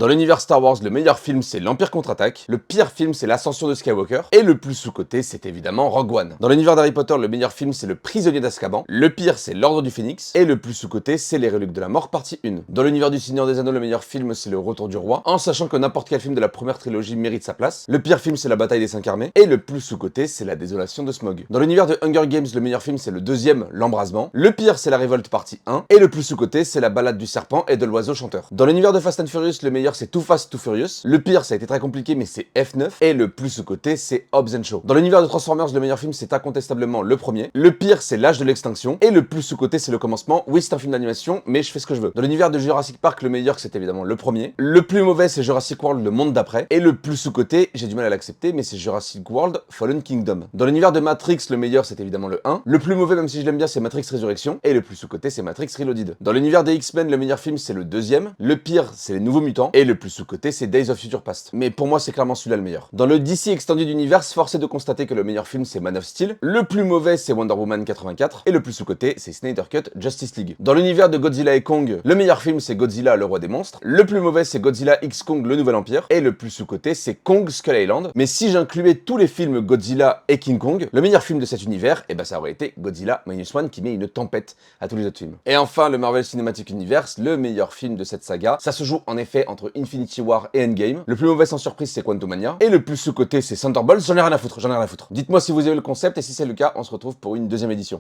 Dans l'univers Star Wars, le meilleur film c'est l'Empire contre-attaque, le pire film c'est l'Ascension de Skywalker, et le plus sous-coté c'est évidemment Rogue One. Dans l'univers d'Harry Potter, le meilleur film c'est Le Prisonnier d'Azkaban, le pire c'est L'Ordre du Phénix, et le plus sous-coté c'est Les Reliques de la Mort partie 1. Dans l'univers du Seigneur des Anneaux, le meilleur film c'est Le Retour du Roi, en sachant que n'importe quel film de la première trilogie mérite sa place. Le pire film c'est La Bataille des Cinq Armées, et le plus sous-coté c'est La Désolation de Smaug. Dans l'univers de Hunger Games, le meilleur film c'est le deuxième, L'Embrasement, le pire c'est La Révolte partie 1, et le plus sous-coté c'est La Balade du Serpent et de l'Oiseau Chanteur. Dans l'univers de Fast and Furious, le meilleur c'est Too Fast, Too Furious, le pire ça a été très compliqué mais c'est F9, et le plus sous-coté c'est Hobbs and Shaw. Dans l'univers de Transformers, le meilleur film c'est incontestablement le premier, le pire c'est L'Âge de l'Extinction, et le plus sous-coté c'est Le Commencement. Oui, c'est un film d'animation mais je fais ce que je veux. Dans l'univers de Jurassic Park, le meilleur c'est évidemment le premier, le plus mauvais c'est Jurassic World, le monde d'après, et le plus sous-coté, j'ai du mal à l'accepter mais c'est Jurassic World Fallen Kingdom. Dans l'univers de Matrix, le meilleur c'est évidemment le 1, le plus mauvais même si je l'aime bien c'est Matrix Résurrection, et le plus sous-coté c'est Matrix Reloaded. Dans l'univers des X-Men, le meilleur film c'est le deuxième, le pire c'est Les Nouveaux Mutants, et le plus sous-coté c'est Days of Future Past. Mais pour moi c'est clairement celui-là le meilleur. Dans le DC Extended Universe, force est de constater que le meilleur film c'est Man of Steel, le plus mauvais c'est Wonder Woman 84, et le plus sous-coté c'est Snyder Cut Justice League. Dans l'univers de Godzilla et Kong, le meilleur film c'est Godzilla le roi des monstres, le plus mauvais c'est Godzilla X Kong le nouvel empire, et le plus sous-coté c'est Kong Skull Island. Mais si j'incluais tous les films Godzilla et King Kong, le meilleur film de cet univers, et ça aurait été Godzilla Minus One qui met une tempête à tous les autres films. Et enfin, le Marvel Cinematic Universe, le meilleur film de cette saga, ça se joue en effet entre Infinity War et Endgame. Le plus mauvais sans surprise c'est Quantumania, et le plus sous-coté c'est Thunderbolts. J'en ai rien à foutre, j'en ai rien à foutre. Dites-moi si vous aimez le concept, et si c'est le cas, on se retrouve pour une deuxième édition.